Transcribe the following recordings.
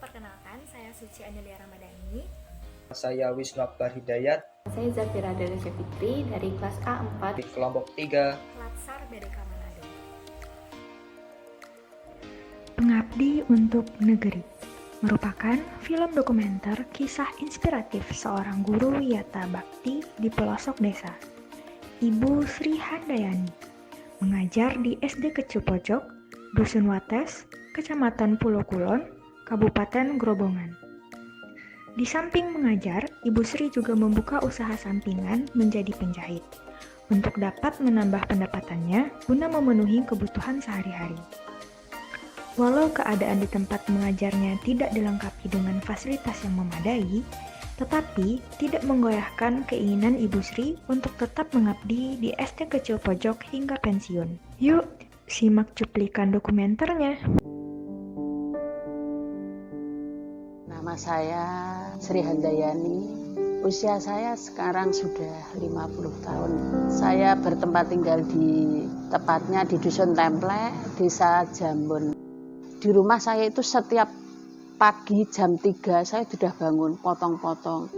perkenalkan, saya Suci Anelia Ramadhani. Saya Wisnu Akbar Hidayat. Saya Zafira Delisha Fitri dari kelas A4 di kelompok 3 Latsar BDK Manado. Pengabdi untuk Negeri merupakan film dokumenter kisah inspiratif seorang guru wiyata bakti di pelosok desa. Ibu Sri Handayani mengajar di SD Kecil Pojok, Dusun Wates, Kecamatan Pulau Kulon, Kabupaten Grobongan. Di samping mengajar, Ibu Sri juga membuka usaha sampingan menjadi penjahit untuk dapat menambah pendapatannya guna memenuhi kebutuhan sehari-hari. Walau keadaan di tempat mengajarnya tidak dilengkapi dengan fasilitas yang memadai, tetapi tidak menggoyahkan keinginan Ibu Sri untuk tetap mengabdi di SD Kecil Pojok hingga pensiun. Yuk, simak cuplikan dokumenternya. Nama saya Sri Handayani. Usia saya sekarang sudah 50 tahun. Saya bertempat tinggal tepatnya di Dusun Templek, Desa Jambon. Di rumah saya itu setiap pagi jam 3 saya sudah bangun, potong-potong.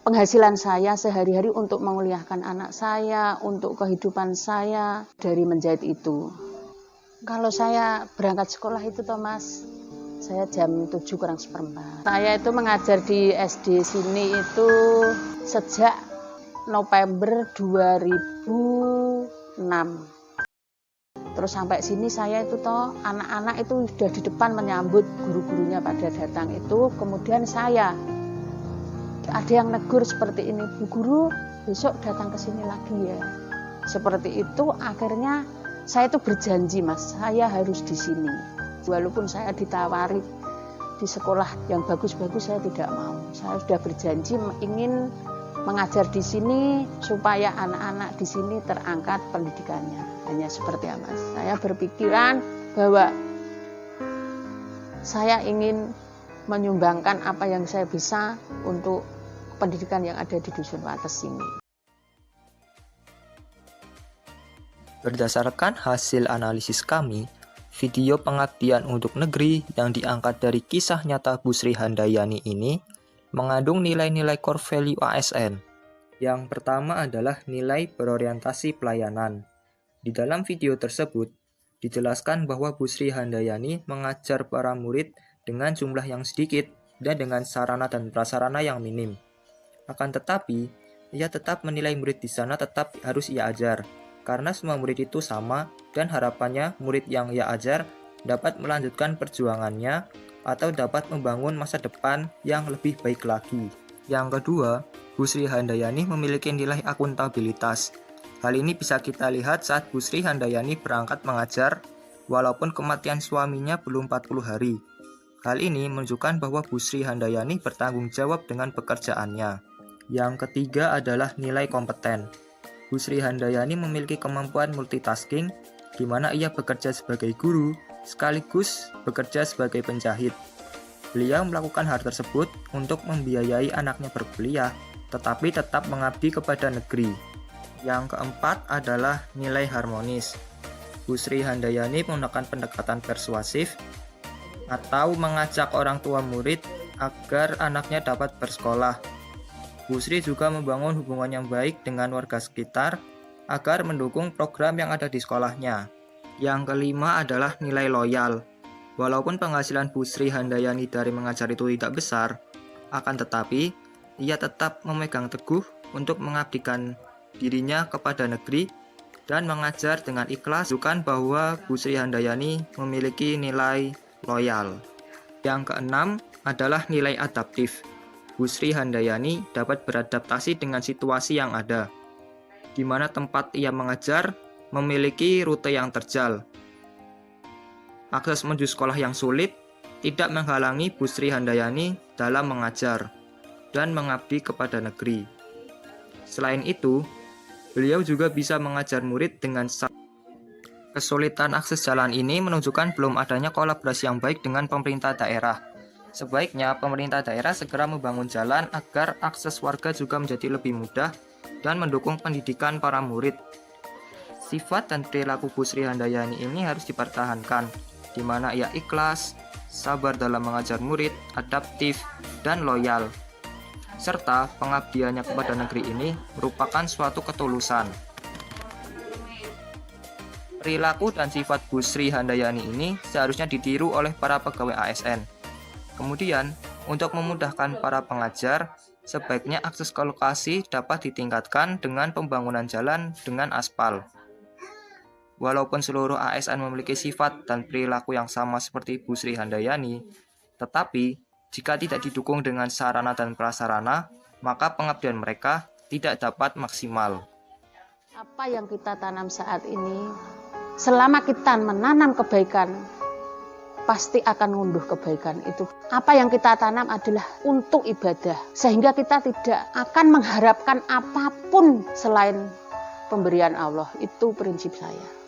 Penghasilan saya sehari-hari untuk menguliahkan anak saya, untuk kehidupan saya dari menjahit itu. Kalau saya berangkat sekolah itu Thomas, saya jam 7:45. Saya itu mengajar di SD sini itu sejak November 2006. Terus sampai sini saya itu anak-anak itu sudah di depan menyambut guru-gurunya pada datang itu. Kemudian saya ada yang negur seperti ini, Bu Guru besok datang ke sini lagi ya. Seperti itu akhirnya saya itu berjanji Mas, saya harus di sini. Walaupun saya ditawari di sekolah yang bagus-bagus saya tidak mau. Saya sudah berjanji ingin mengajar di sini supaya anak-anak di sini terangkat pendidikannya. Hanya seperti itu Mas. Saya berpikiran bahwa saya ingin menyumbangkan apa yang saya bisa untuk pendidikan yang ada di Dusun Wates ini. Berdasarkan hasil analisis kami, video pengabdian untuk negeri yang diangkat dari kisah nyata Bu Sri Handayani ini mengandung nilai-nilai core value ASN. Yang pertama adalah nilai berorientasi pelayanan. Di dalam video tersebut, dijelaskan bahwa Bu Sri Handayani mengajar para murid dengan jumlah yang sedikit dan dengan sarana dan prasarana yang minim. Akan tetapi, ia tetap menilai murid di sana tetap harus ia ajar, karena semua murid itu sama dan harapannya murid yang ia ajar dapat melanjutkan perjuangannya atau dapat membangun masa depan yang lebih baik lagi. Yang kedua, Bu Sri Handayani memiliki nilai akuntabilitas. Hal ini bisa kita lihat saat Bu Sri Handayani berangkat mengajar, walaupun kematian suaminya belum 40 hari. Hal ini menunjukkan bahwa Bu Sri Handayani bertanggung jawab dengan pekerjaannya. Yang ketiga adalah nilai kompeten. Bu Sri Handayani memiliki kemampuan multitasking, di mana ia bekerja sebagai guru, sekaligus bekerja sebagai penjahit. Beliau melakukan hal tersebut untuk membiayai anaknya berkuliah, tetapi tetap mengabdi kepada negeri. Yang keempat adalah nilai harmonis. Bu Sri Handayani menggunakan pendekatan persuasif atau mengajak orang tua murid agar anaknya dapat bersekolah. Bu Sri juga membangun hubungan yang baik dengan warga sekitar agar mendukung program yang ada di sekolahnya. Yang kelima adalah nilai loyal. Walaupun penghasilan Bu Sri Handayani dari mengajar itu tidak besar, akan tetapi ia tetap memegang teguh untuk mengabdikan dirinya kepada negeri dan mengajar dengan ikhlas, menunjukkan bahwa Bu Sri Handayani memiliki nilai loyal. Yang keenam adalah nilai adaptif. Bu Sri Handayani dapat beradaptasi dengan situasi yang ada, di mana tempat ia mengajar memiliki rute yang terjal. Akses menuju sekolah yang sulit tidak menghalangi Bu Sri Handayani dalam mengajar dan mengabdi kepada negeri. Selain itu, beliau juga bisa mengajar murid dengan kesulitan akses jalan ini menunjukkan belum adanya kolaborasi yang baik dengan pemerintah daerah. Sebaiknya pemerintah daerah segera membangun jalan agar akses warga juga menjadi lebih mudah dan mendukung pendidikan para murid. Sifat dan perilaku Bu Sri Handayani ini harus dipertahankan, di mana ia ikhlas, sabar dalam mengajar murid, adaptif, dan loyal. Serta pengabdiannya kepada negeri ini merupakan suatu ketulusan. Perilaku dan sifat Bu Sri Handayani ini seharusnya ditiru oleh para pegawai ASN. Kemudian, untuk memudahkan para pengajar, sebaiknya akses ke lokasi dapat ditingkatkan dengan pembangunan jalan dengan aspal. Walaupun seluruh ASN memiliki sifat dan perilaku yang sama seperti Bu Sri Handayani, tetapi jika tidak didukung dengan sarana dan prasarana, maka pengabdian mereka tidak dapat maksimal. Apa yang kita tanam saat ini, selama kita menanam kebaikan, pasti akan ngunduh kebaikan itu. Apa yang kita tanam adalah untuk ibadah, sehingga kita tidak akan mengharapkan apapun selain pemberian Allah. Itu prinsip saya.